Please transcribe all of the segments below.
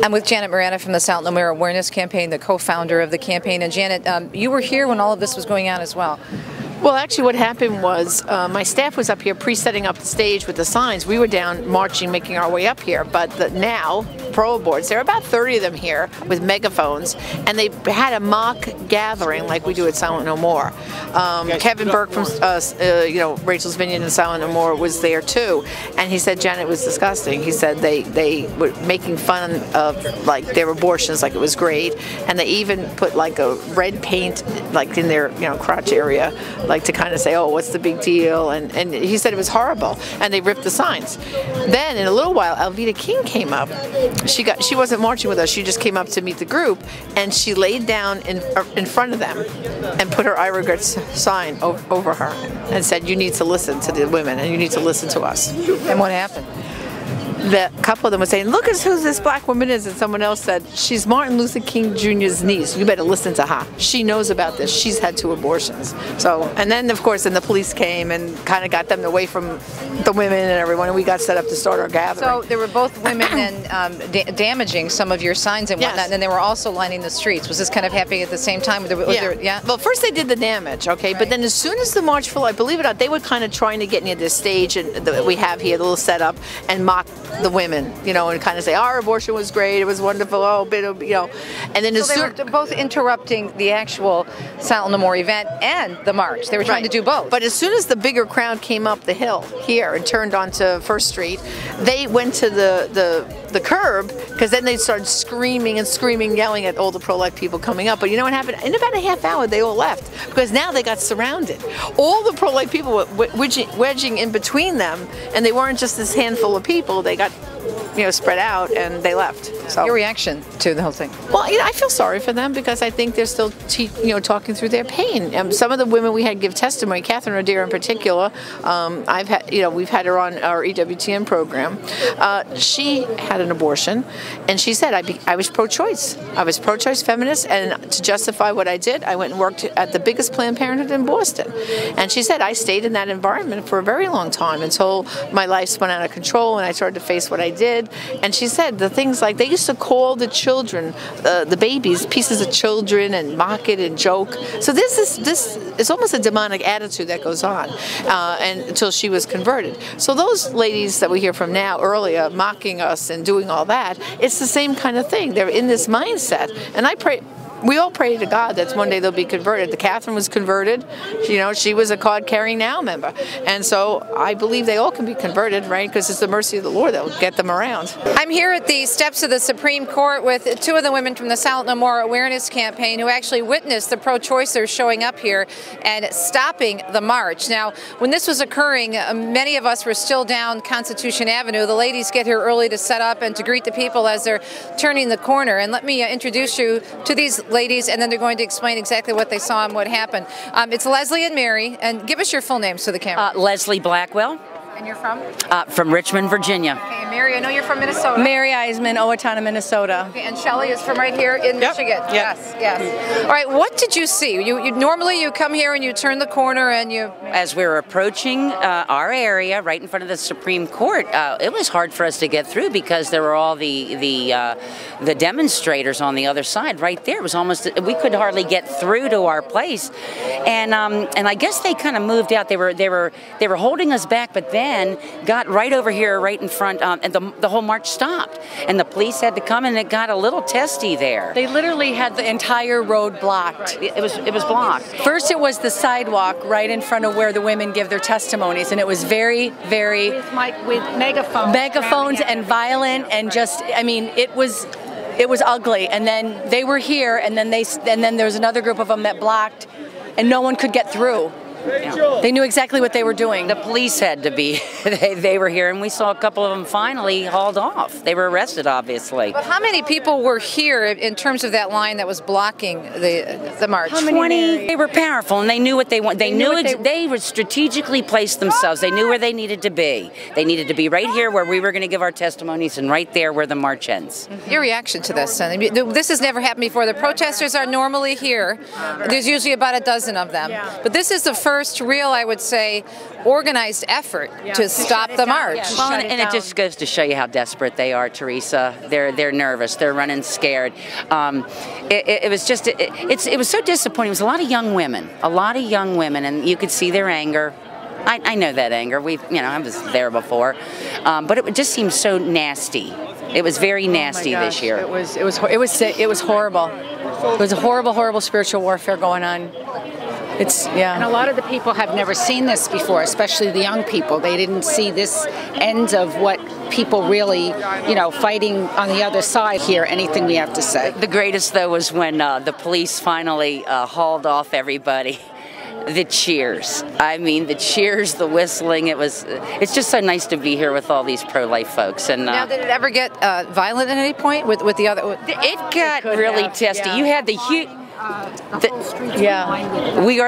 I'm with Janet Morana from the Silent No More Awareness Campaign, the co-founder of the campaign. And Janet, you were here when all of this was going on as well. Well, actually what happened was my staff was up here pre-setting up the stage with the signs. We were down marching, making our way up here. But now, parole boards, there are about 30 of them here with megaphones, and they had a mock gathering like we do at Silent No More. Kevin Burke from Rachel's Vineyard and Silent No More was there too, and he said, Janet, it was disgusting. He said they were making fun of like their abortions, like it was great, and they even put like a red paint like in their crotch area, like to kind of say, oh, what's the big deal? And he said it was horrible, and they ripped the signs. Then in a little while, Alveda King came up. She wasn't marching with us. She just came up to meet the group, and she laid down in front of them and put her "I regret" sign over her and said, "You need to listen to the women, and you need to listen to us." And what happened? The couple of them were saying, look at who this black woman is, and someone else said, she's Martin Luther King Jr.'s niece. You better listen to her. She knows about this. She's had 2 abortions. So, and then of course, the police came and kind of got them away from the women and everyone, and we got set up to start our gathering. So there were both women then damaging some of your signs and whatnot, yes. And they were also lining the streets. Was this kind of happening at the same time? Yeah. Well, first they did the damage, okay, right. But then as soon as the march fell, I believe it or not, they were kind of trying to get near this stage that we have here, the little setup, and mock the women, and kind of say our abortion was great, it was wonderful, and then so they were both interrupting the actual Silent No More event and the march. They were trying to do both. But as soon as the bigger crowd came up the hill here and turned onto First Street, they went to the curb, because then they started screaming and screaming, yelling at all the pro-life people coming up. But you know what happened? In about a half hour, they all left, because now they got surrounded. All the pro-life people were wedging in between them, and they weren't just this handful of people. They got spread out, and they left. So your reaction to the whole thing? Well, I feel sorry for them, because I think they're still talking through their pain. Some of the women we had give testimony, Catherine O'Dear in particular, we've had her on our EWTN program. She had an abortion, and she said, I was pro-choice. I was pro-choice feminist, and to justify what I did, I went and worked at the biggest Planned Parenthood in Boston. And she said, I stayed in that environment for a very long time until my life spun out of control and I started to face what I did. And she said the things like, they used to call the children, the babies, pieces of children, and mock it and joke. So this is almost a demonic attitude that goes on, and until she was converted. So those ladies that we hear from now earlier, mocking us and doing all that, it's the same kind of thing. They're in this mindset, and I pray. We all pray to God that one day they'll be converted. The Catherine was converted. She was a Card Carrying Now member. And so I believe they all can be converted, right? Because it's the mercy of the Lord that will get them around. I'm here at the steps of the Supreme Court with 2 of the women from the Silent No More Awareness Campaign who actually witnessed the pro-choicers showing up here and stopping the march. Now, when this was occurring, many of us were still down Constitution Avenue. The ladies get here early to set up and to greet the people as they're turning the corner. And let me introduce you to these ladies, and then they're going to explain exactly what they saw and what happened. It's Leslie and Mary, and give us your full names to the camera. Leslie Blackwell. And you're from? From Richmond, Virginia. Okay, Mary, I know you're from Minnesota. Mary Eisman, Owatonna, Minnesota. Okay, and Shelley is from right here in Michigan. Yep. Yes. All right, what did you see? Normally you come here and you turn the corner and you... As we were approaching our area, right in front of the Supreme Court, it was hard for us to get through because there were all the demonstrators on the other side right there. It was almost, we could hardly get through to our place, and I guess they kind of moved out. They were holding us back, but then got right over here, right in front, and the whole march stopped. And the police had to come, and it got a little testy there. They literally had the entire road blocked. It was blocked. First, it was the sidewalk right in front of where the women give their testimonies, and it was very, very with megaphones and violent, and just, I mean, it was ugly. And then they were here, and then there was another group of them that blocked, and no one could get through. Yeah. They knew exactly what they were doing. The police had to be. They were here, and we saw a couple of them finally hauled off. They were arrested, obviously. But how many people were here in terms of that line that was blocking the march? 20. They were powerful, and they knew what they wanted. They would strategically place themselves. They knew where they needed to be. They needed to be right here where we were going to give our testimonies, and right there where the march ends. Your reaction to this? This has never happened before. The protesters are normally here. There's usually about a dozen of them. But this is the first first real, I would say, organized effort to stop the march. Well, and it just goes to show you how desperate they are, Teresa. They're nervous. They're running scared. It was just it was so disappointing. It was a lot of young women, and you could see their anger. I know that anger. I was there before, but it just seemed so nasty. It was very nasty this year. It was horrible. It was a horrible spiritual warfare going on. And a lot of the people have never seen this before, especially the young people. They didn't see this end of what people really, fighting on the other side hear anything we have to say. The greatest, though, was when the police finally hauled off everybody. The cheers. I mean, the cheers, the whistling. It's just so nice to be here with all these pro-life folks. And now, did it ever get violent at any point with the other? It got really testy. Yeah. You had the huge. We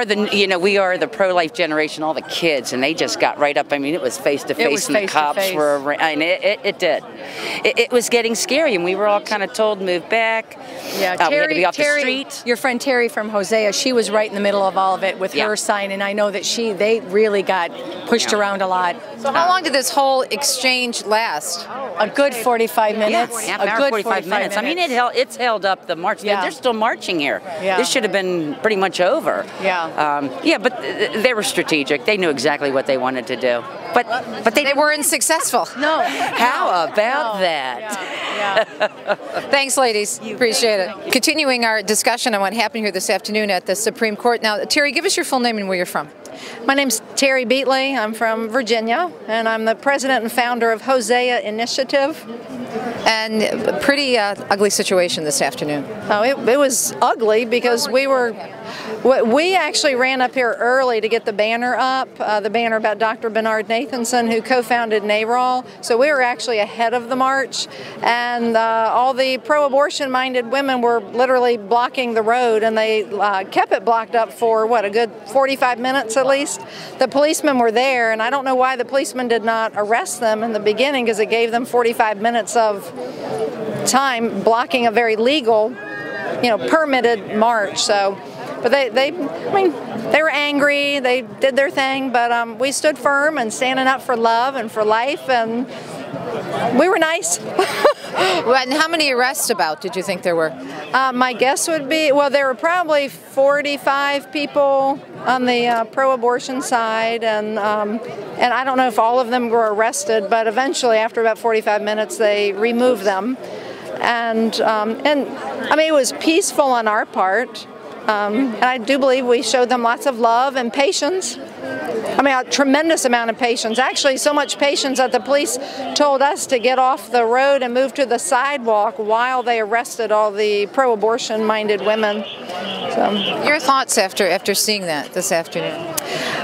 are the pro-life generation, all the kids, and they just got right up. I mean, it was face to face, and the cops were around. I mean, it did. It was getting scary, and we were all kind of told move back. Yeah, we had to be off the street. Your friend Terry from Hosea, she was right in the middle of all of it with her sign, and I know that they really got pushed around a lot. So how long did this whole exchange last? A good 45 minutes. Yeah, a good 45 minutes. I mean, it's held up the march. Yeah. They're still marching here. Yeah. This should have been pretty much over. Yeah. But they were strategic. They knew exactly what they wanted to do. But they weren't successful. No. How about that? Yeah. Thanks, ladies. Appreciate it. Continuing our discussion on what happened here this afternoon at the Supreme Court. Now, Terry, give us your full name and where you're from. My name's Terry Beatley. I'm from Virginia, and I'm the president and founder of Hosea Initiative. And a pretty ugly situation this afternoon. Oh, it was ugly because we actually ran up here early to get the banner up, the banner about Dr. Bernard Nathanson, who co-founded NARAL. So we were actually ahead of the march, and all the pro-abortion-minded women were literally blocking the road, and they kept it blocked up for, a good 45 minutes at least. The policemen were there, and I don't know why the policemen did not arrest them in the beginning, because it gave them 45 minutes of time blocking a very legal, permitted march. So, but they were angry. They did their thing, but we stood firm and standing up for love and for life, and we were nice. And how many arrests about did you think there were? My guess would be, there were probably 45 people on the pro-abortion side, and I don't know if all of them were arrested, but eventually, after about 45 minutes, they removed them. And I mean, it was peaceful on our part. And I do believe we showed them lots of love and patience. I mean, a tremendous amount of patience. Actually, so much patience that the police told us to get off the road and move to the sidewalk while they arrested all the pro-abortion-minded women. So, your thoughts after seeing that this afternoon?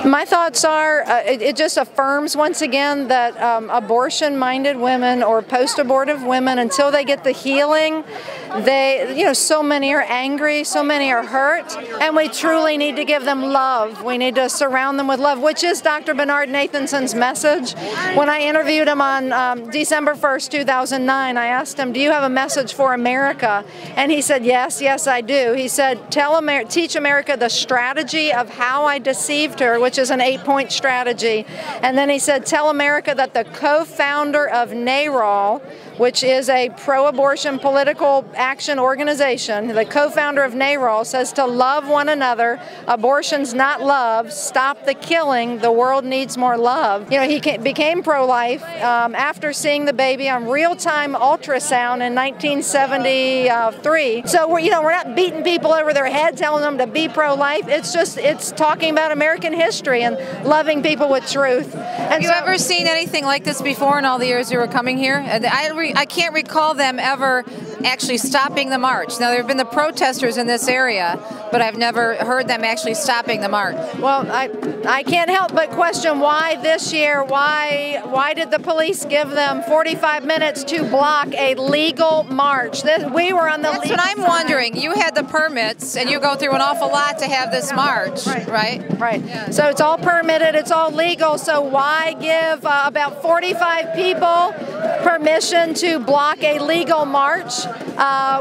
My thoughts are, it just affirms once again that abortion-minded women or post-abortive women, until they get the healing, so many are angry, so many are hurt, and we truly need to give them love. We need to surround them with love, which is Dr. Bernard Nathanson's message. When I interviewed him on December 1st, 2009, I asked him, do you have a message for America? And he said, yes, I do. He said, teach America the strategy of how I deceived her, which is an 8-point strategy. And then he said, tell America that the co-founder of NARAL, which is a pro-abortion political action organization, the co-founder of NARAL, says to love one another. Abortion's not love. Stop the killing. The world needs more love. He became pro-life after seeing the baby on real-time ultrasound in 1973. So we're not beating people over their head, telling them to be pro-life. It's talking about American history and loving people with truth. Have you ever seen anything like this before in all the years you were coming here? I can't recall them ever actually stopping the march. Now, there have been the protesters in this area, but I've never heard them actually stopping the march. Well, I can't help but question why this year, why did the police give them 45 minutes to block a legal march? We were on the That's what I'm wondering. You had the permits, and you go through an awful lot to have this march, right? Right. Yeah. So it's all permitted, it's all legal, so why give about 45 people permission to block a legal march?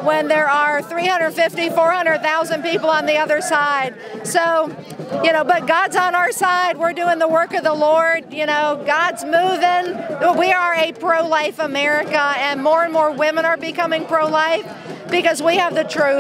when there are 350, 400,000 people on the other side. So, you know, but God's on our side. We're doing the work of the Lord. You know, God's moving. We are a pro-life America, and more women are becoming pro-life because we have the truth.